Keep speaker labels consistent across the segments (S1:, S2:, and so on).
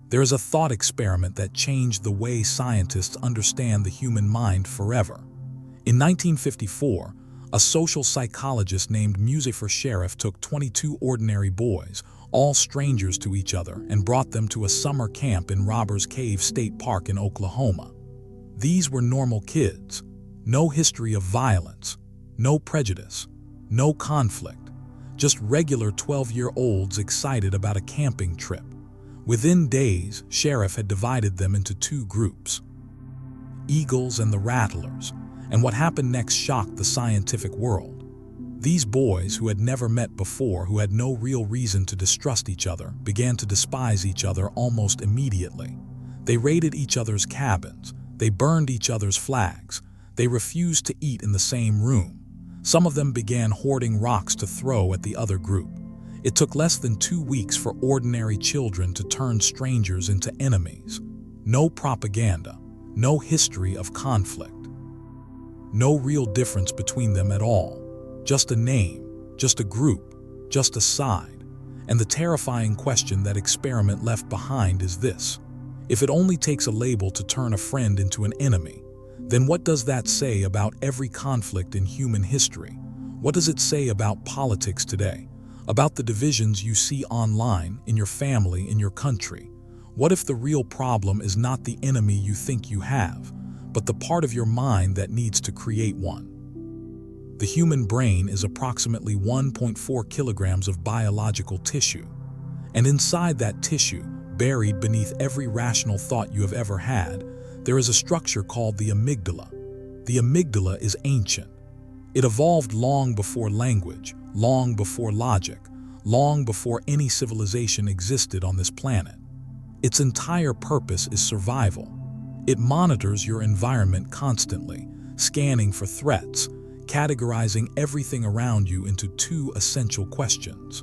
S1: There is a thought experiment that changed the way scientists understand the human mind forever. In 1954, a social psychologist named Muzafer Sherif took 22 ordinary boys, all strangers to each other, and brought them to a summer camp in Robbers Cave State Park in Oklahoma. These were normal kids. No history of violence, no prejudice, no conflict, just regular 12-year-olds excited about a camping trip. Within days, Sherif had divided them into two groups, Eagles and the Rattlers, and what happened next shocked the scientific world. These boys, who had never met before, who had no real reason to distrust each other, began to despise each other almost immediately. They raided each other's cabins, they burned each other's flags, they refused to eat in the same room. Some of them began hoarding rocks to throw at the other group. It took less than 2 weeks for ordinary children to turn strangers into enemies. No propaganda, no history of conflict. No real difference between them at all. Just a name, just a group, just a side. And the terrifying question that experiment left behind is this: if it only takes a label to turn a friend into an enemy, then what does that say about every conflict in human history? What does it say about politics today? About the divisions you see online, in your family, in your country? What if the real problem is not the enemy you think you have, but the part of your mind that needs to create one? The human brain is approximately 1.4 kilograms of biological tissue. And inside that tissue, buried beneath every rational thought you have ever had, there is a structure called the amygdala. The amygdala is ancient. It evolved long before language, long before logic, long before any civilization existed on this planet. Its entire purpose is survival. It monitors your environment constantly, scanning for threats, categorizing everything around you into two essential questions.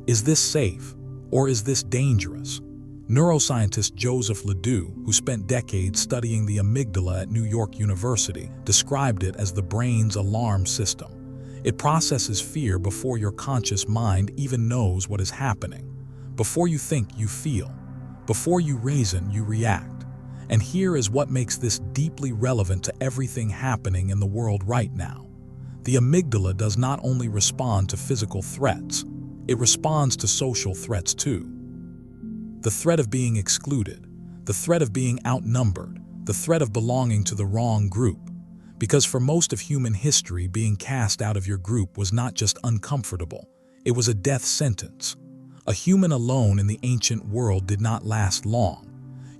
S1: Is this safe, or is this dangerous? Neuroscientist Joseph Ledoux, who spent decades studying the amygdala at New York University, described it as the brain's alarm system. It processes fear before your conscious mind even knows what is happening. Before you think, you feel. Before you reason, you react. And here is what makes this deeply relevant to everything happening in the world right now. The amygdala does not only respond to physical threats, it responds to social threats too. The threat of being excluded, the threat of being outnumbered, the threat of belonging to the wrong group. Because for most of human history, being cast out of your group was not just uncomfortable, it was a death sentence. A human alone in the ancient world did not last long.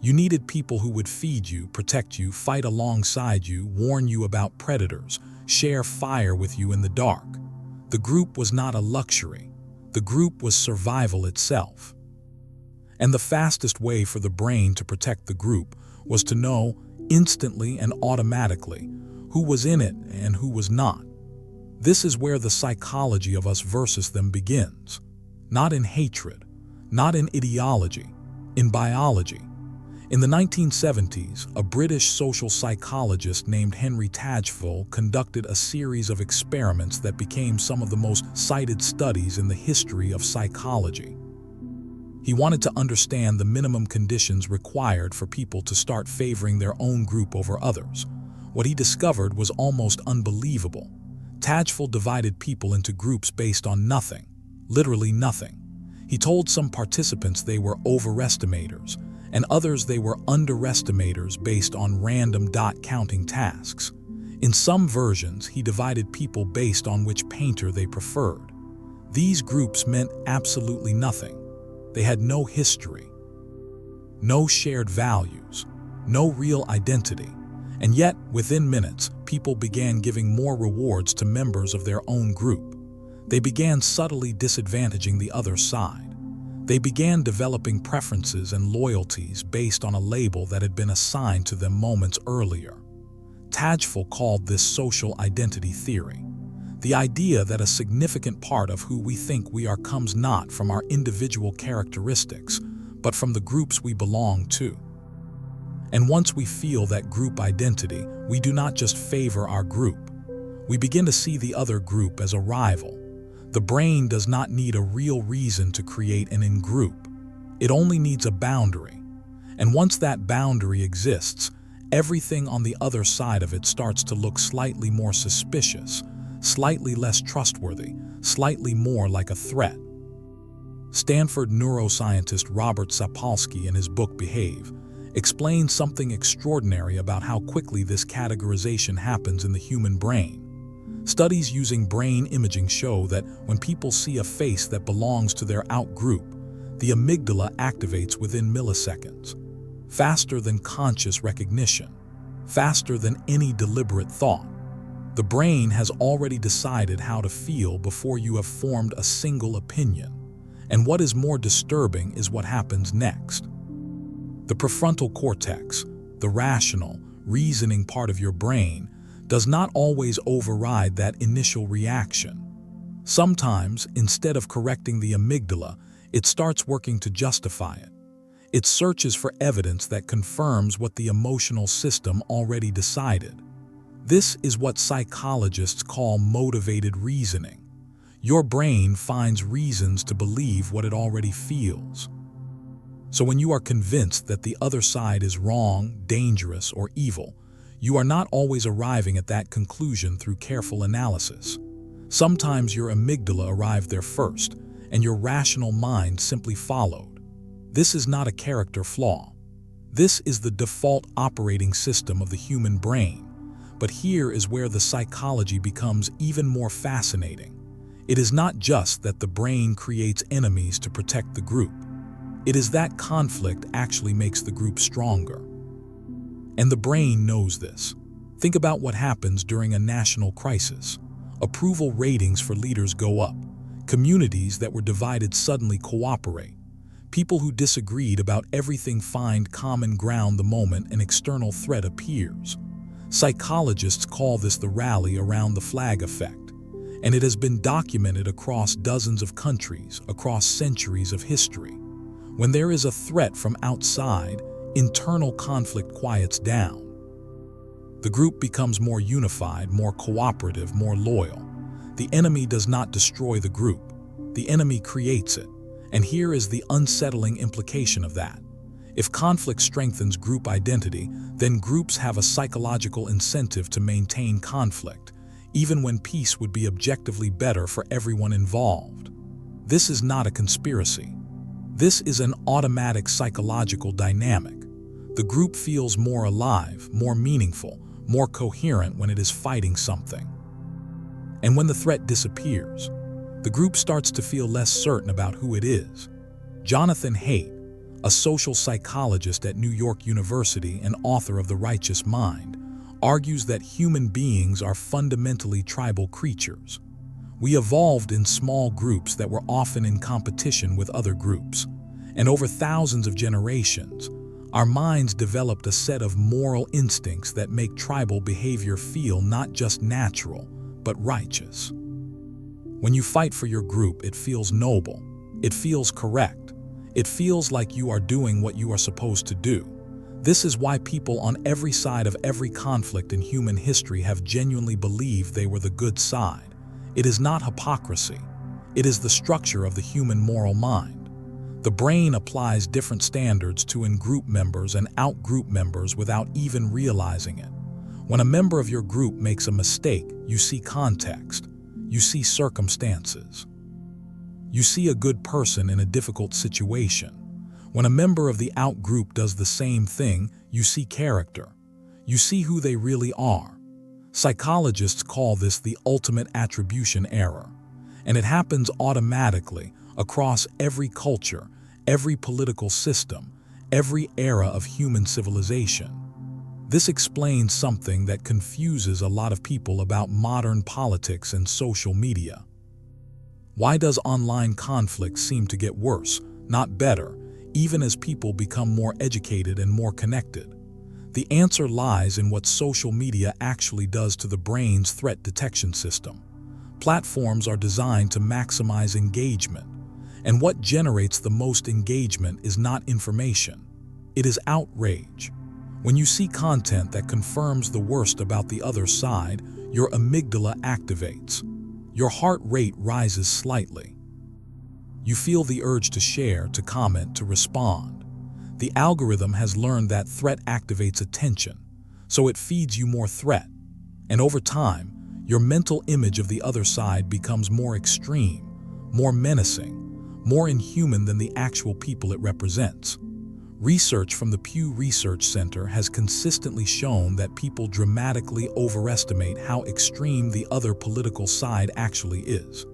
S1: You needed people who would feed you, protect you, fight alongside you, warn you about predators, share fire with you in the dark. The group was not a luxury. The group was survival itself. And the fastest way for the brain to protect the group was to know, instantly and automatically, who was in it and who was not. This is where the psychology of us versus them begins. Not in hatred, not in ideology, in biology. In the 1970s, a British social psychologist named Henri Tajfel conducted a series of experiments that became some of the most cited studies in the history of psychology. He wanted to understand the minimum conditions required for people to start favoring their own group over others. What he discovered was almost unbelievable. Tajfel divided people into groups based on nothing, literally nothing. He told some participants they were overestimators, and others they were underestimators based on random dot-counting tasks. In some versions, he divided people based on which painter they preferred. These groups meant absolutely nothing. They had no history, no shared values, no real identity. And yet, within minutes, people began giving more rewards to members of their own group. They began subtly disadvantaging the other side. They began developing preferences and loyalties based on a label that had been assigned to them moments earlier. Tajfel called this social identity theory. The idea that a significant part of who we think we are comes not from our individual characteristics, but from the groups we belong to. And once we feel that group identity, we do not just favor our group. We begin to see the other group as a rival. The brain does not need a real reason to create an in-group. It only needs a boundary. And once that boundary exists, everything on the other side of it starts to look slightly more suspicious, slightly less trustworthy, slightly more like a threat. Stanford neuroscientist Robert Sapolsky, in his book Behave, explains something extraordinary about how quickly this categorization happens in the human brain. Studies using brain imaging show that when people see a face that belongs to their out-group, the amygdala activates within milliseconds, faster than conscious recognition, faster than any deliberate thought. The brain has already decided how to feel before you have formed a single opinion. And what is more disturbing is what happens next. The prefrontal cortex, the rational, reasoning part of your brain, does not always override that initial reaction. Sometimes, instead of correcting the amygdala, it starts working to justify it. It searches for evidence that confirms what the emotional system already decided. This is what psychologists call motivated reasoning. Your brain finds reasons to believe what it already feels. So when you are convinced that the other side is wrong, dangerous, or evil, you are not always arriving at that conclusion through careful analysis. Sometimes your amygdala arrived there first, and your rational mind simply followed. This is not a character flaw. This is the default operating system of the human brain. But here is where the psychology becomes even more fascinating. It is not just that the brain creates enemies to protect the group. It is that conflict actually makes the group stronger. And the brain knows this. Think about what happens during a national crisis. Approval ratings for leaders go up. Communities that were divided suddenly cooperate. People who disagreed about everything find common ground the moment an external threat appears. Psychologists call this the rally around the flag effect. And it has been documented across dozens of countries, across centuries of history. When there is a threat from outside, internal conflict quiets down. The group becomes more unified, more cooperative, more loyal. The enemy does not destroy the group. The enemy creates it. And here is the unsettling implication of that. If conflict strengthens group identity, then groups have a psychological incentive to maintain conflict, even when peace would be objectively better for everyone involved. This is not a conspiracy. This is an automatic psychological dynamic. The group feels more alive, more meaningful, more coherent when it is fighting something. And when the threat disappears, the group starts to feel less certain about who it is. Jonathan Haidt, a social psychologist at New York University and author of The Righteous Mind, argues that human beings are fundamentally tribal creatures. We evolved in small groups that were often in competition with other groups. And over thousands of generations, our minds developed a set of moral instincts that make tribal behavior feel not just natural, but righteous. When you fight for your group, it feels noble. It feels correct. It feels like you are doing what you are supposed to do. This is why people on every side of every conflict in human history have genuinely believed they were the good side. It is not hypocrisy. It is the structure of the human moral mind. The brain applies different standards to in-group members and out-group members without even realizing it. When a member of your group makes a mistake, you see context. You see circumstances. You see a good person in a difficult situation. When a member of the out-group does the same thing, you see character. You see who they really are. Psychologists call this the ultimate attribution error. And it happens automatically across every culture, every political system, every era of human civilization. This explains something that confuses a lot of people about modern politics and social media. Why does online conflict seem to get worse, not better, even as people become more educated and more connected? The answer lies in what social media actually does to the brain's threat detection system. Platforms are designed to maximize engagement, and what generates the most engagement is not information. It is outrage. When you see content that confirms the worst about the other side, your amygdala activates. Your heart rate rises slightly. You feel the urge to share, to comment, to respond. The algorithm has learned that threat activates attention, so it feeds you more threat. And over time, your mental image of the other side becomes more extreme, more menacing, more inhuman than the actual people it represents. Research from the Pew Research Center has consistently shown that people dramatically overestimate how extreme the other political side actually is.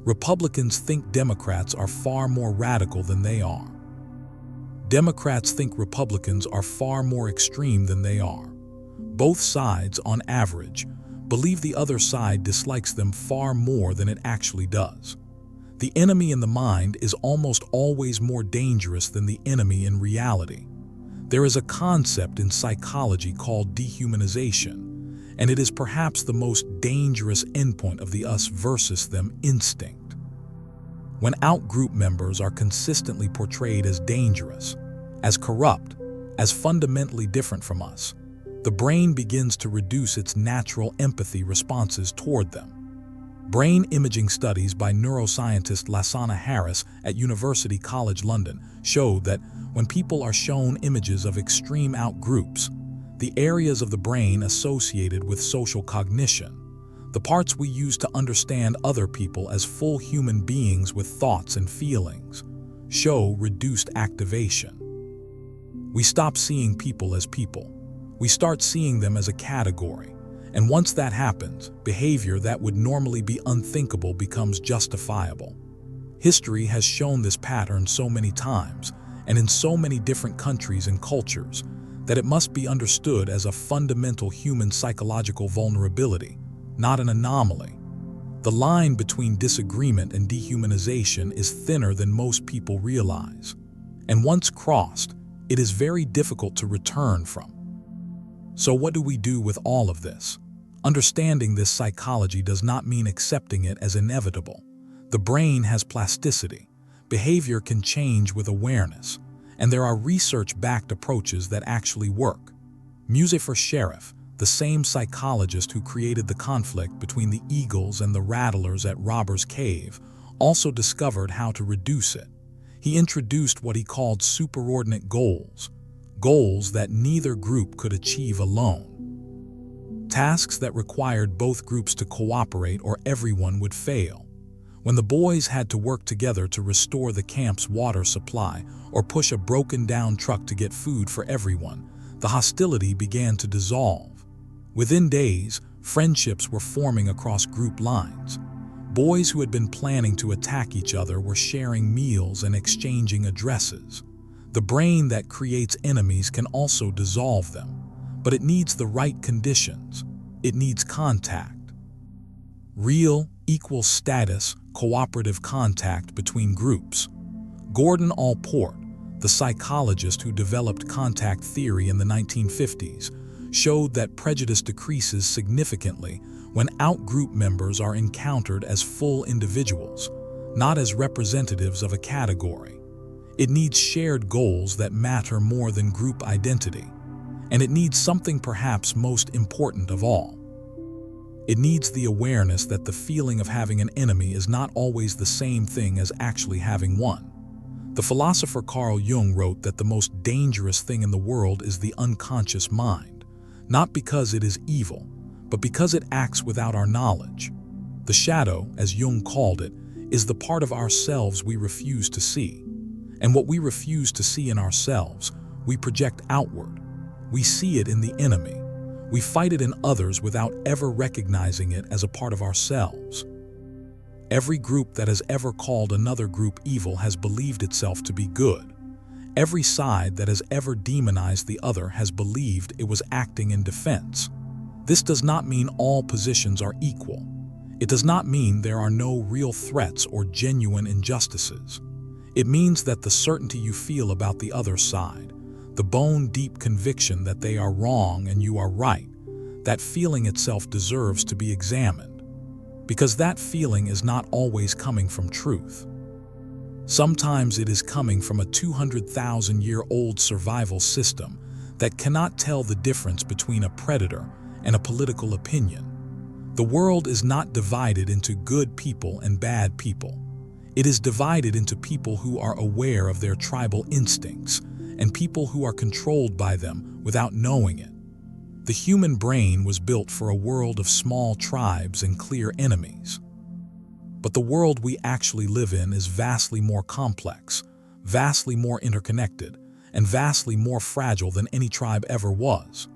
S1: Republicans think Democrats are far more radical than they are. Democrats think Republicans are far more extreme than they are. Both sides, on average, believe the other side dislikes them far more than it actually does. The enemy in the mind is almost always more dangerous than the enemy in reality. There is a concept in psychology called dehumanization, and it is perhaps the most dangerous endpoint of the us versus them instinct. When out-group members are consistently portrayed as dangerous, as corrupt, as fundamentally different from us, the brain begins to reduce its natural empathy responses toward them. Brain imaging studies by neuroscientist Lasana Harris at University College London showed that when people are shown images of extreme out-groups, the areas of the brain associated with social cognition, the parts we use to understand other people as full human beings with thoughts and feelings, show reduced activation. We stop seeing people as people. We start seeing them as a category. And once that happens, behavior that would normally be unthinkable becomes justifiable. History has shown this pattern so many times, and in so many different countries and cultures, that it must be understood as a fundamental human psychological vulnerability, not an anomaly. The line between disagreement and dehumanization is thinner than most people realize, and once crossed, it is very difficult to return from. So what do we do with all of this? Understanding this psychology does not mean accepting it as inevitable. The brain has plasticity. Behavior can change with awareness, and there are research-backed approaches that actually work. Muzafer Sherif, the same psychologist who created the conflict between the eagles and the rattlers at Robber's Cave, also discovered how to reduce it. He introduced what he called superordinate goals, goals that neither group could achieve alone. Tasks that required both groups to cooperate or everyone would fail. When the boys had to work together to restore the camp's water supply or push a broken-down truck to get food for everyone, the hostility began to dissolve. Within days, friendships were forming across group lines. Boys who had been planning to attack each other were sharing meals and exchanging addresses. The brain that creates enemies can also dissolve them, but it needs the right conditions. It needs contact. Real, equal status, cooperative contact between groups. Gordon Allport, the psychologist who developed contact theory in the 1950s, showed that prejudice decreases significantly when out-group members are encountered as full individuals, not as representatives of a category. It needs shared goals that matter more than group identity. And it needs something perhaps most important of all. It needs the awareness that the feeling of having an enemy is not always the same thing as actually having one. The philosopher Carl Jung wrote that the most dangerous thing in the world is the unconscious mind, not because it is evil, but because it acts without our knowledge. The shadow, as Jung called it, is the part of ourselves we refuse to see. And what we refuse to see in ourselves, we project outward. We see it in the enemy. We fight it in others without ever recognizing it as a part of ourselves. Every group that has ever called another group evil has believed itself to be good. Every side that has ever demonized the other has believed it was acting in defense. This does not mean all positions are equal. It does not mean there are no real threats or genuine injustices. It means that the certainty you feel about the other side, the bone-deep conviction that they are wrong and you are right, that feeling itself deserves to be examined, because that feeling is not always coming from truth. Sometimes it is coming from a 200,000-year-old survival system that cannot tell the difference between a predator and a political opinion. The world is not divided into good people and bad people. It is divided into people who are aware of their tribal instincts and people who are controlled by them without knowing it. The human brain was built for a world of small tribes and clear enemies. But the world we actually live in is vastly more complex, vastly more interconnected, and vastly more fragile than any tribe ever was.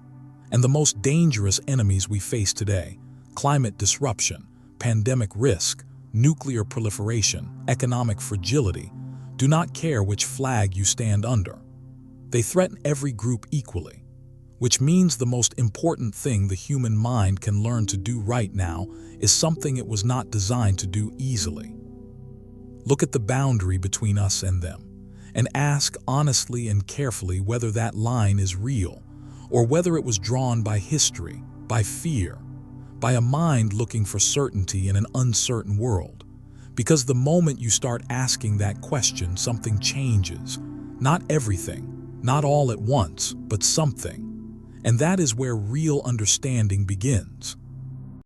S1: And the most dangerous enemies we face today, climate disruption, pandemic risk, nuclear proliferation, economic fragility, do not care which flag you stand under. They threaten every group equally, which means the most important thing the human mind can learn to do right now is something it was not designed to do easily. Look at the boundary between us and them, and ask honestly and carefully whether that line is real, or whether it was drawn by history, by fear, by a mind looking for certainty in an uncertain world. Because the moment you start asking that question, something changes. Not everything, not all at once, but something. And that is where real understanding begins.